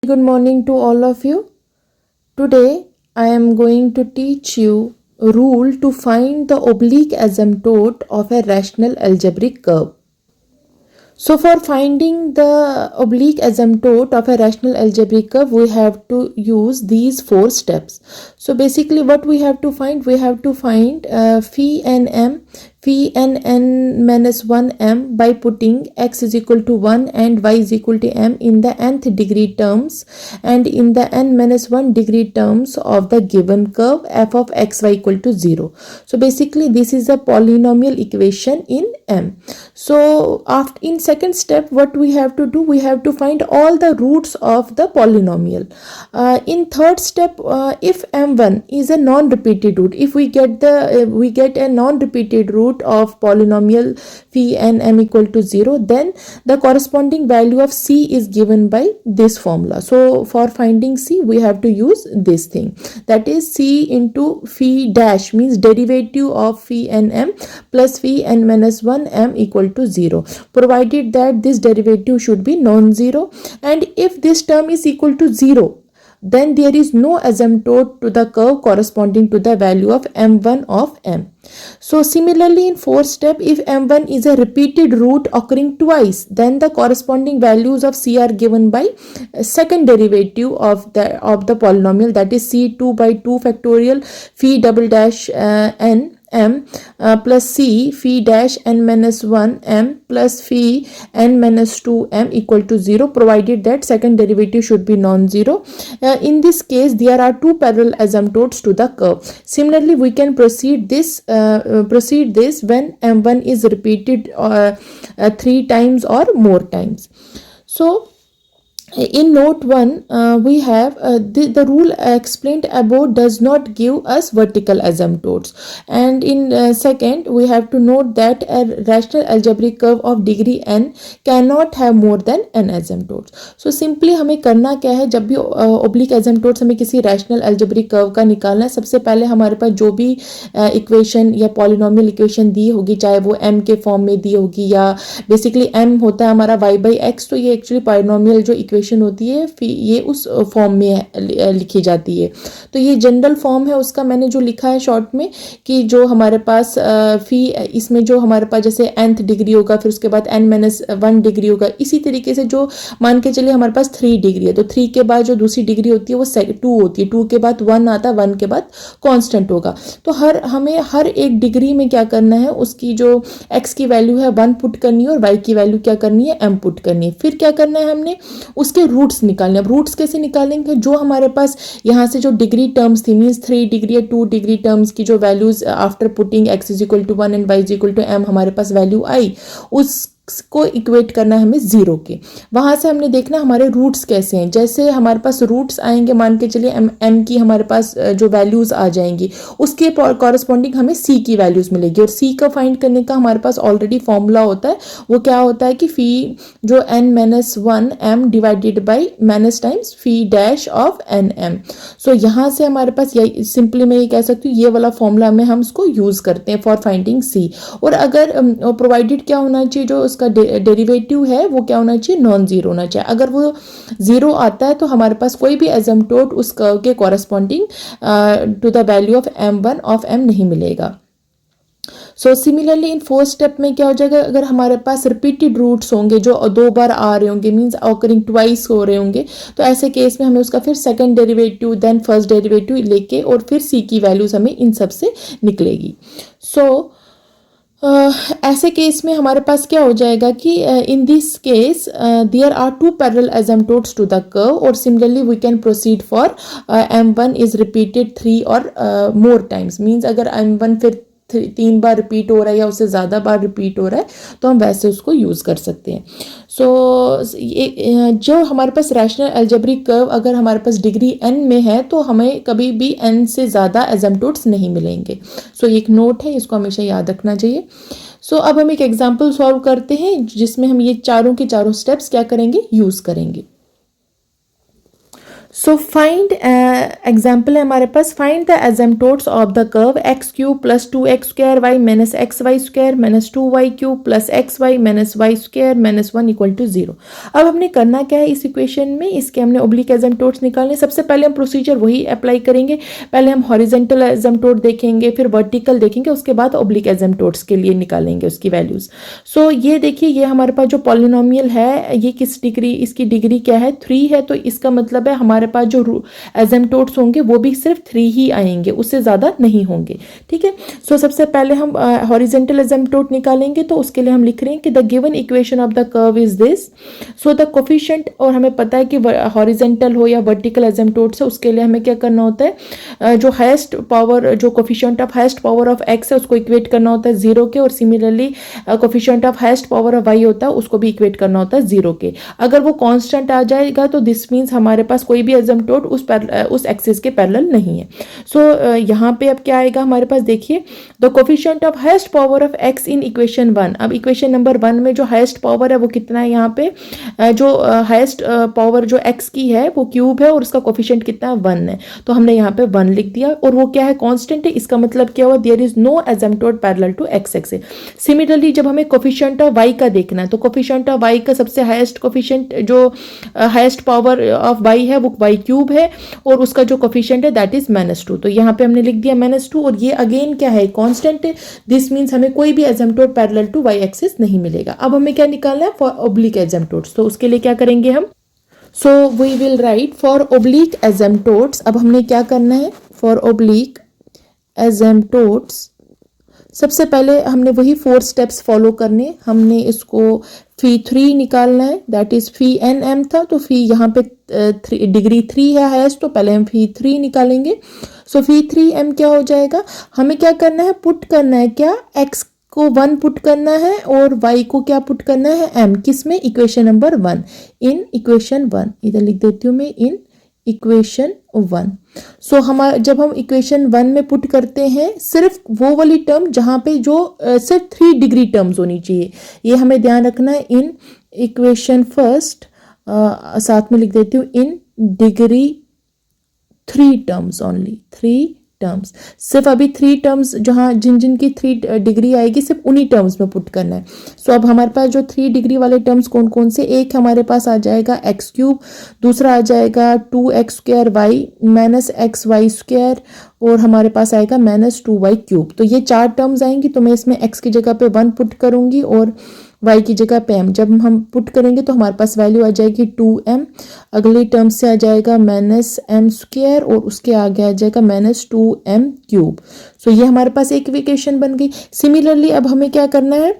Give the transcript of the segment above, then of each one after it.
Good morning to all of you. Today I am going to teach you a rule to find the oblique asymptote of a rational algebraic curve. So for finding the oblique asymptote of a rational algebraic curve, we have to use these 4 steps. So basically what we have to find phi n minus 1 m by putting x is equal to 1 and y is equal to m in the nth degree terms and in the n minus 1 degree terms of the given curve f of x y equal to 0. So basically this is a polynomial equation in m. So after in second step what we have to do, we have to find all the roots of the polynomial. In third step, if m1 is a non-repeated root, if we get a non-repeated root of polynomial phi n m equal to 0, then the corresponding value of c is given by this formula. So for finding c we have to use this thing, that is c into phi dash, means derivative of phi n m plus phi n minus 1 m equal to 0, provided that this derivative should be non-zero, and if this term is equal to 0 then there is no asymptote to the curve corresponding to the value of m1 of m. So similarly in fourth step, if m1 is a repeated root occurring twice, then the corresponding values of c are given by second derivative of the polynomial, that is c2 by 2 factorial phi double dash n m plus c phi dash n minus 1 m plus phi n minus 2 m equal to 0, provided that second derivative should be non-zero. In this case there are 2 parallel asymptotes to the curve. Similarly we can proceed this when m1 is repeated 3 times or more times. So in note 1 we have the rule explained above does not give us vertical asymptotes, and in second we have to note that a rational algebraic curve of degree n cannot have more than n asymptotes. So simply हमें करना क्या है, जब भी oblique asymptotes हमें किसी rational algebraic curve का निकालना है, सबसे पहले हमारे पास जो भी इक्वेशन या polynomial इक्वेशन दी होगी, चाहे वो m के फॉर्म में दी होगी या बेसिकली m होता है हमारा y by x, तो ये एक्चुअली polynomial जो इक्वेशन होती है ये उस फॉर्म में लिखी जाती है. तो ये जनरल फॉर्म है उसका, मैंने जो लिखा है शॉर्ट में कि जो हमारे पास फी, इसमें जो हमारे पास जैसे nth डिग्री होगा, फिर उसके बाद n-1 डिग्री होगा, इसी तरीके से जो मान के चलिए हमारे पास 3 डिग्री है, तो 3 के बाद जो दूसरी डिग्री होती है वो 2 होती है, 2 के बाद 1 आता है, 1 के बाद कांस्टेंट होगा. तो हमें हर एक डिग्री में क्या करना है, उसकी जो x की वैल्यू है 1 पुट करनी है और y की वैल्यू क्या करनी है, m पुट करनी है. फिर क्या करना है, हमने उसके रूट्स निकालने. अब रूट्स कैसे निकालेंगे, जो हमारे पास यहाँ से जो डिग्री टर्म्स थी, मींस 3 डिग्री या 2 डिग्री टर्म्स की जो values after putting x is equal to 1 and y is equal to m हमारे पास वैल्यू आई, उसको इक्वेट करना है हमें 0 के. वहां से हमने देखना हमारे रूट्स कैसे हैं. जैसे हमारे पास रूट्स आएंगे, मान के चलिए m की हमारे पास जो वैल्यूज आ जाएंगी, उसके कॉरस्पॉन्डिंग हमें c की वैल्यूज मिलेगी, और c का फाइंड करने का हमारे पास ऑलरेडी फॉर्मूला होता है. वो क्या होता है कि फी जो n minus 1 m divided by minus times fee dash of n m. सो यहाँ से हमारे पास यही सिंपली मैं ये कह सकती हूँ, ये वाला फॉर्मूला में हम उसको यूज करते हैं फॉर फाइंडिंग c. और अगर प्रोवाइडेड क्या होना चाहिए, जो का डेरिवेटिव है वो क्या होना चाहिए, नॉन जीरो होना चाहिए. अगर वो 0 आता है तो हमारे पास कोई भी एसिम्प्टोट उस कर्व के corresponding to the value of m1 of m नहीं मिलेगा. So similarly in fourth step में क्या हो जाएगा, अगर हमारे पास रिपीटेड रूट्स होंगे जो 2 बार आ रहे होंगे, मींस ऑकरिंग ट्वाइस हो रहे होंगे, तो ऐसे केस में हमें उसका फिर second derivative then first derivative लेके और फिर c की वैल्यूज हमें इन सब से निकलेगी. सो ऐसे केस में हमारे पास क्या हो जाएगा कि in this case there are 2 parallel asymptotes to the curve, और similarly we can proceed for m1 is repeated 3 और मोर टाइम्स, मींस अगर m1 फिर 3 बार रिपीट हो रहा है या उससे ज़्यादा बार रिपीट हो रहा है तो हम वैसे उसको यूज़ कर सकते हैं. सो जो हमारे पास रैशनल अलजेब्रिक कर्व अगर हमारे पास डिग्री n में है तो हमें कभी भी n से ज़्यादा एसिम्प्टोट्स नहीं मिलेंगे. सो एक नोट है, इसको हमेशा याद रखना चाहिए. सो अब हम एक एग्जाम्पल सॉल्व करते हैं जिसमें हम ये चारों के चारों स्टेप्स क्या करेंगे, यूज़ करेंगे. सो फाइंड एग्जाम्पल है हमारे पास, find the asymptotes of the curve x cube plus 2x² y minus x y square minus 2y cube plus x y minus y square minus 1 equal to 0। अब हमने करना क्या है इस इक्वेशन में, इसके हमने ओब्लिक एजेम्प्टोड्स निकालने। सबसे पहले हम प्रोसीजर वही अप्लाई करेंगे, पहले हम हॉरिजेंटल एजेम्प्टोड देखेंगे, फिर वर्टिकल देखेंगे, उसके बाद ओब्लिक एजेम्प्टोड्स के लिए निकालेंगे उसकी वैल्यूज। सो ये देखिए, ये हमारे पास जो पॉलिनोमियल है ये किस डिग्री, इसकी डिग्री क्या है 3 है, तो इसका मतलब है हमारे पास जो एजेम्प्टोड्स होंगे वो भी सिर्फ 3 ही आएंगे, उससे ज़्यादा नहीं होंगे। ठीक है, सो सबसे पहले हम हॉरिजेंटल एजेम्प्टोड निकालेंगे, तो उसके लिए हम लिख रहे हैं कि the given equation of the curve is this. So the coefficient, और हमें पता है कि हॉरिजेंटल हो या वर्टिकल एजेम्प्टोड्स है, उसके लिए हमें क्या करना होता है, जो हाईएस्ट पावर, जो coefficient of highest power of x है उसको इक्वेट करना होता है 0 के, और similarly coefficient of highest power of y होता है उसको भी इक्वेट करना होता है 0 के। अगर वो कांस्टेंट आ जाएगा तो दिस मीन्स हमारे पास कोई भी एजेम्प्टोड उस एक्सिस के पैरेलल नहीं है। सो यहाँ पे अब क्या आएगा हमारे पास, देखिए the coefficient of highest power of x in equation 1। अब इक्वेशन नंबर 1 में जो हाईएस्ट पावर है वो कितना है, यहाँ पे जो हाईएस्ट पावर जो एक्स की है वो क्यूब है और उसका कोफिशिएंट कितना है 1 है, तो हमने यहाँ पे 1 लिख दिया, और वो क्या है कांस्टेंट है। इसका मतलब क्या हुआ, there is no asymptote parallel to x axis. Similarly जब हमें कोफिशिएंट ऑफ वाई का देखना है, तो कोफिशिएंट ऑफ वाई का सबसे हाईएस्ट कोफिशिएंट जो हाईएस्ट पावर ऑफ वाई है वो वाई क्यूब है, और उसका जो कोफिशिएंट है दैट इज -2। तो यहाँ पे हमने लिख दिया -2, और ये अगेन क्या है कांस्टेंट है। दिस मीन्स हमें कोई भी एजेम्प्टोड पैरेलल टू वाई एक्सिस नहीं मिलेगा। अब हमें क्या निकालना है, फॉर ओब्लिक एजेम्प्टोड्स, तो उसके लिए क्या करेंगे हम, so we will write for oblique asymptotes. अब हमने क्या करना है, फॉर ओब्लिक एजेम्प्टोड्स सबसे पहले हमने वही 4 स्टेप्स फॉलो करने। हमने इसको फी 3 निकालना है, that is phi n m था, तो फी यहाँ पे डिग्री 3 है हाईएस्ट, तो पहले हम फी 3 निकालेंगे। सो फी 3m क्या हो जाएगा, हमें क्या करना है, पुट करना है क्या, x को 1 पुट करना है और y को क्या पुट करना है m, किसमें, इक्वेशन नंबर 1, इन इक्वेशन 1, इधर लिख देती हूँ मैं इन इक्वेशन 1। सो हमारा जब हम इक्वेशन 1 में पुट करते हैं, सिर्फ वो वाली टर्म जहाँ पे जो सिर्फ 3 डिग्री टर्म्स होनी चाहिए, ये हमें ध्यान रखना है। इन इक्वेशन फर्स्ट, साथ में लिख देती हूँ in degree 3 terms only, 3 terms, सिर्फ अभी 3 टर्म्स जहाँ जिन की 3 डिग्री आएगी सिर्फ उन्हीं टर्म्स में पुट करना है। सो अब हमारे पास जो 3 डिग्री वाले टर्म्स कौन कौन से, एक हमारे पास आ जाएगा एक्स क्यूब, दूसरा आ जाएगा 2x² y minus x y square, और हमारे पास आएगा -2y क्यूब। तो ये 4 टर्म्स आएंगी, तो मैं इसमें x की जगह पे 1 पुट करूंगी और y की जगह पे m। जब हम पुट करेंगे तो हमारे पास वैल्यू आ जाएगी 2m, अगली टर्म से आ जाएगा -m², और उसके आगे आ जाएगा -2m क्यूब। सो ये हमारे पास एक इक्वेशन बन गई। सिमिलरली अब हमें क्या करना है,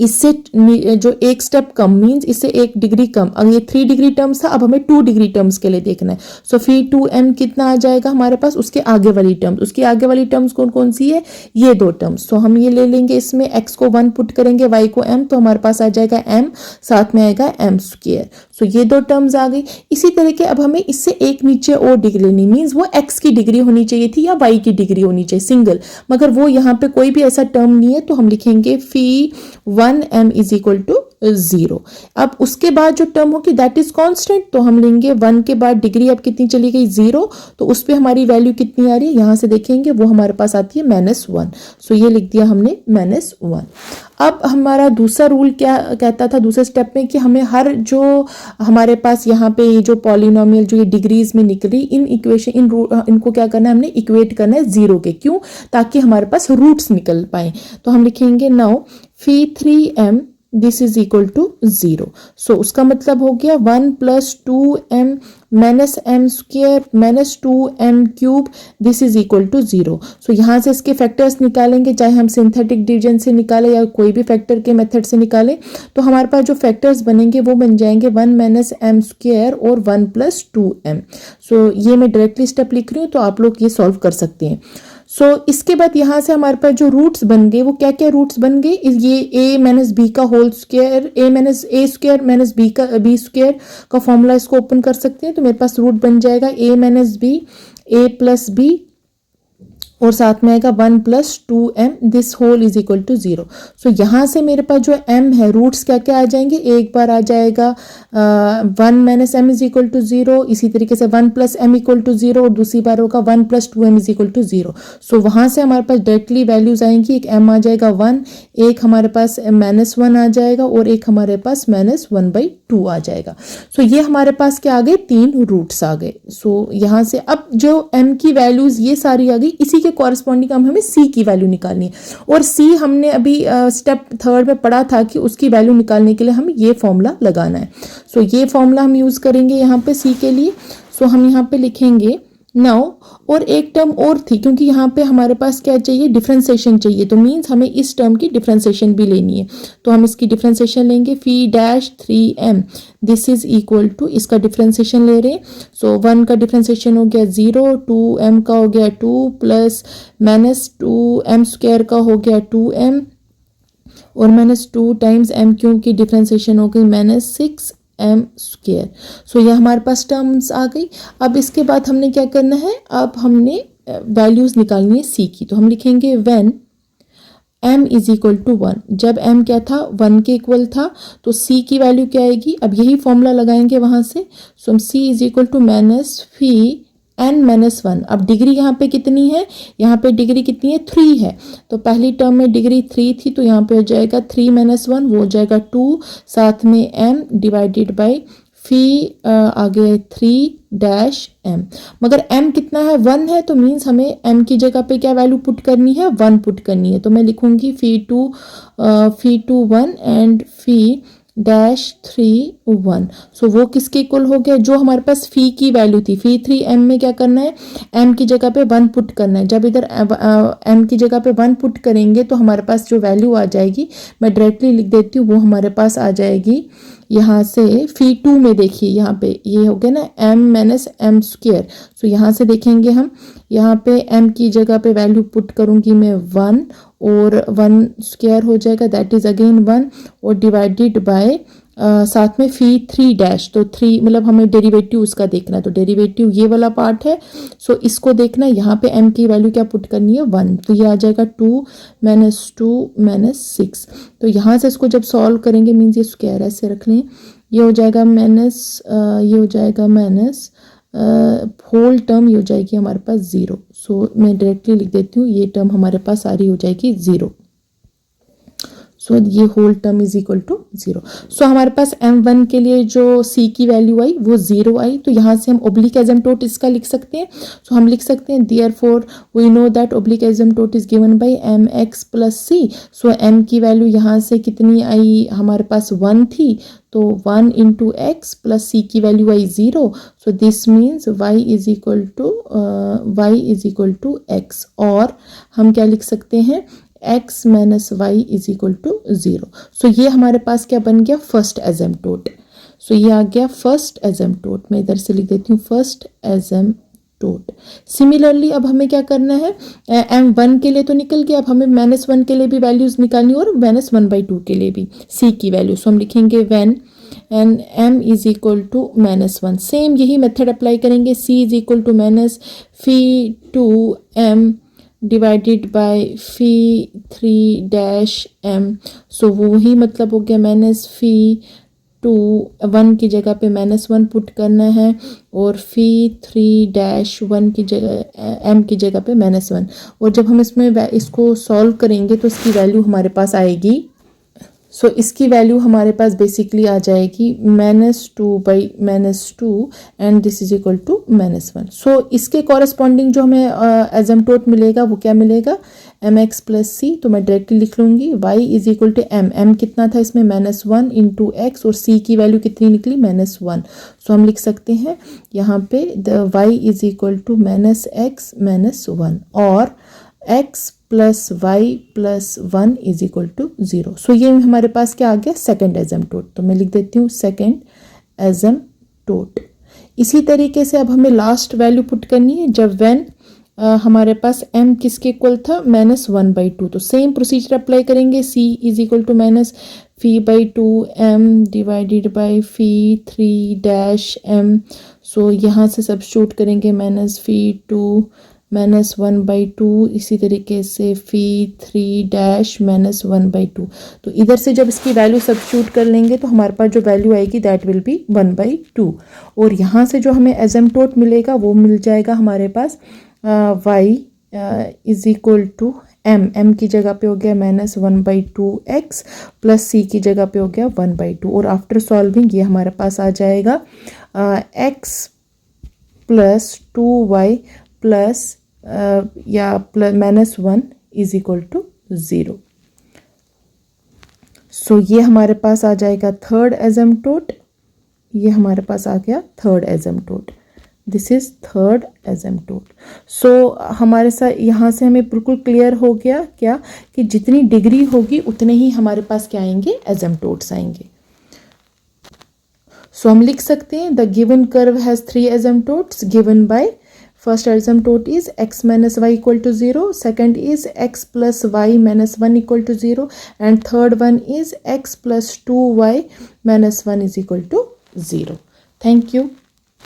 इससे जो एक स्टेप कम मीन्स इससे 1 डिग्री कम, अगर ये 3 डिग्री टर्म्स था अब हमें 2 डिग्री टर्म्स के लिए देखना है। सो फिर 2m कितना आ जाएगा हमारे पास, उसके आगे वाली टर्म्स, उसकी आगे वाली टर्म्स कौन कौन सी है, ये 2 टर्म्स। सो हम ये ले लेंगे, इसमें x को 1 पुट करेंगे, y को m, तो हमारे पास आ जाएगा m, साथ में आएगा m²। सो ये 2 टर्म्स आ गई। इसी तरह के अब हमें इससे एक नीचे और डिग्री लेनी, मीन्स वो x की डिग्री होनी चाहिए थी या y की डिग्री होनी चाहिए सिंगल, मगर वो यहाँ पे कोई भी ऐसा टर्म नहीं है, तो हम लिखेंगे फी 1m इज इक्वल टू 0। अब उसके बाद जो टर्म होगी दैट इज कांस्टेंट, तो हम लेंगे 1 के बाद डिग्री अब कितनी चली गई 0, तो उस पे हमारी वैल्यू कितनी आ रही है, यहाँ से देखेंगे वो हमारे पास आती है -1। सो ये लिख दिया हमने -1। अब हमारा दूसरा रूल क्या कहता था दूसरे स्टेप में, कि हमें हर जो हमारे पास यहाँ पे ये जो पॉलिनोमियल जो ये डिग्रीज में निकली, इन इक्वेशन इनको क्या करना है, हमने इक्वेट करना है 0 के, क्यों, ताकि हमारे पास रूट्स निकल पाए। तो हम लिखेंगे now phi 3m this is equal to 0। So उसका मतलब हो गया 1 + 2m -m² -2m cube this is equal to 0। So यहाँ से इसके फैक्टर्स निकालेंगे, चाहे हम सिंथेटिक डिवीजन से निकालें या कोई भी फैक्टर के मेथड से निकालें, तो हमारे पास जो फैक्टर्स बनेंगे वो बन जाएंगे 1 -m² और 1 + 2m। सो ये मैं डायरेक्टली स्टेप लिख रही हूँ, तो आप लोग ये सॉल्व कर सकते हैं। सो इसके बाद यहाँ से हमारे पास जो रूट्स बन गए, वो क्या क्या रूट्स बन गए, ये a - b का whole square, a - a² - b का b² का फॉर्मूला, इसको ओपन कर सकते हैं। तो मेरे पास रूट बन जाएगा a - b a + b और साथ में आएगा 1 plus 2m, this whole is equal to 0। So यहाँ से मेरे पास जो m है, रूट्स क्या क्या आ जाएंगे, एक बार आ जाएगा 1 minus m is equal to 0, इसी तरीके से 1 प्लस एम इक्वल टू 0, और दूसरी बार होगा 1 plus 2m is equal to 0। So वहाँ से हमारे पास डायरेक्टली वैल्यूज आएंगी, एक m आ जाएगा 1, एक हमारे पास -1 आ जाएगा, और एक हमारे पास -1/2 आ जाएगा। सो ये हमारे पास क्या आ गए, 3 रूट्स आ गए। सो यहाँ से अब जो m की वैल्यूज ये सारी आ गई, इसी के कॉरस्पॉन्डिंग हमें c की वैल्यू निकालनी है, और c हमने अभी स्टेप 3 में पढ़ा था कि उसकी वैल्यू निकालने के लिए हमें ये फॉर्मूला लगाना है। सो ये फॉर्मूला हम यूज करेंगे यहाँ पे c के लिए। सो हम यहाँ पे लिखेंगे नाउ, और एक टर्म और थी, क्योंकि यहाँ पे हमारे पास क्या चाहिए, डिफरेंशिएशन चाहिए, तो मीन्स हमें इस टर्म की डिफरेंशिएशन भी लेनी है। तो हम इसकी डिफरेंशिएशन लेंगे, phi dash 3m this is equal to, इसका डिफरेंशिएशन ले रहे हैं। सो 1 का डिफरेंशिएशन हो गया 0, 2m का हो गया 2 प्लस -2m² का हो गया 2m, और -2 टाइम्स m क्यूब की डिफरेंशिएशन हो गई -6m²। सो यह हमारे पास टर्म्स आ गई। अब इसके बाद हमने क्या करना है, अब हमने वैल्यूज निकालनी है c की। तो हम लिखेंगे when m is equal to 1, जब m क्या था, 1 के इक्वल था, तो c की वैल्यू क्या आएगी, अब यही फॉर्मूला लगाएंगे वहां से। सो हम c is equal to minus phi n-1। अब डिग्री यहाँ पे कितनी है, यहाँ पे डिग्री कितनी है, 3 है, तो पहली टर्म में डिग्री 3 थी, तो यहाँ पे हो जाएगा 3-1, वो हो जाएगा 2, साथ में m डिवाइडेड बाई फी आगे 3-m। मगर m कितना है, 1 है, तो मीन्स हमें m की जगह पे क्या वैल्यू पुट करनी है, 1 पुट करनी है। तो मैं लिखूंगी फी टू 1 एंड फी -3 1। सो वो किसके इक्वल हो गया, जो हमारे पास फी की वैल्यू थी, फी 3m में क्या करना है, m की जगह पे 1 पुट करना है। जब इधर m की जगह पे 1 पुट करेंगे तो हमारे पास जो वैल्यू आ जाएगी, मैं डायरेक्टली लिख देती हूँ, वो हमारे पास आ जाएगी यहाँ से फी 2 में। देखिए यहाँ पे ये हो गया ना m माइनस m²। सो यहाँ से देखेंगे हम, यहाँ पे m की जगह पे वैल्यू पुट करूँगी मैं 1, और 1² हो जाएगा, दैट इज अगेन 1, और डिवाइडेड बाय साथ में फी 3 तो 3 मतलब हमें डेरिवेटिव उसका देखना है, तो डेरिवेटिव ये वाला पार्ट है। सो इसको देखना है, यहाँ पे m की वैल्यू क्या पुट करनी है, 1, तो ये आ जाएगा 2 - 6। तो यहाँ से इसको जब सॉल्व करेंगे, मीन्स ये स्क्वायर ऐसे रख लें, ये हो जाएगा माइनस, ये हो जाएगा माइनस होल टर्म, ये हो जाएगी हमारे पास 0। सो मैं डायरेक्टली लिख देती हूँ, ये टर्म हमारे पास सारी हो जाएगी 0। सो ये whole term is equal to 0। So हमारे पास m1 के लिए जो c की वैल्यू आई वो 0 आई, तो यहाँ से हम ओब्लिक एसिम्प्टोट इसका लिख सकते हैं। सो हम लिख सकते हैं therefore we know that oblique asymptote is given by mx plus c। So m की वैल्यू यहाँ से कितनी आई, हमारे पास 1 थी, तो 1 इंटू एक्स प्लस c की वैल्यू आई 0। So this means y is equal to x, और हम क्या लिख सकते हैं, x minus y is equal to 0। So ये हमारे पास क्या बन गया, फर्स्ट एसिम्प्टोट। सो ये आ गया फर्स्ट एसिम्प्टोट, मैं इधर से लिख देती हूँ फर्स्ट एसिम्प्टोट। सिमिलरली अब हमें क्या करना है, m1 के लिए तो निकल गया, अब हमें -1 के लिए भी वैल्यूज निकालनी और -1/2 के लिए भी c की वैल्यू। सो हम लिखेंगे when and m is equal to -1, same यही मेथड अप्लाई करेंगे, c is equal to minus phi 2m divided by phi 3-m। So वो ही मतलब हो गया माइनस फी 2, 1 की जगह पे -1 पुट करना है, और फी 3-1 की जगह m की जगह पे -1। और जब हम इसमें इसको सॉल्व करेंगे तो इसकी वैल्यू हमारे पास आएगी, सो इसकी वैल्यू हमारे पास बेसिकली आ जाएगी -2/-2 and this is equal to -1। So इसके कॉरस्पॉन्डिंग जो हमें एसिम्प्टोट मिलेगा वो क्या मिलेगा, mx प्लस c। तो मैं डायरेक्टली लिख लूँगी y is equal to m कितना था इसमें, -1 इंटू एक्स, और c की वैल्यू कितनी निकली, -1। सो हम लिख सकते हैं यहाँ पे the y is equal to -x -1, और x plus y plus 1 is equal to 0। So ये हमारे पास क्या आ गया, सेकेंड एसिम्प्टोट। तो मैं लिख देती हूँ सेकेंड एसिम्प्टोट। इसी तरीके से अब हमें लास्ट वैल्यू पुट करनी है, जब व्हेन हमारे पास m किसके इक्वल था, -1/2। तो सेम प्रोसीजर अप्लाई करेंगे, c is equal to minus φ/2m divided by phi 3-m। So यहाँ से सब्स्टिट्यूट करेंगे -φ2 -1/2, इसी तरीके से φ3 डैश -1/2। तो इधर से जब इसकी वैल्यू सब्स्टिट्यूट कर लेंगे तो हमारे पास जो वैल्यू आएगी दैट विल बी 1/2। और यहाँ से जो हमें एसिम्पटोट मिलेगा वो मिल जाएगा हमारे पास y is equal to m की जगह पे हो गया -1/2x प्लस c की जगह पे हो गया 1/2। और आफ्टर सॉल्विंग ये हमारे पास आ जाएगा x प्लस 2y प्लस या plus -1 is equal to 0। So ये हमारे पास आ जाएगा थर्ड एसिम्पटोट, ये हमारे पास आ गया थर्ड एसिम्पटोट, दिस इज थर्ड एसिम्पटोट। सो हमारे साथ यहाँ से हमें बिल्कुल क्लियर हो गया क्या कि जितनी डिग्री होगी उतने ही हमारे पास क्या आएंगे, एसिम्पटोट्स आएंगे। सो हम लिख सकते हैं the given curve has 3 asymptotes given by first asymptote is x minus y equal to 0, second is x plus y minus 1 equal to 0, and third one is x plus 2y minus 1 is equal to 0. Thank you.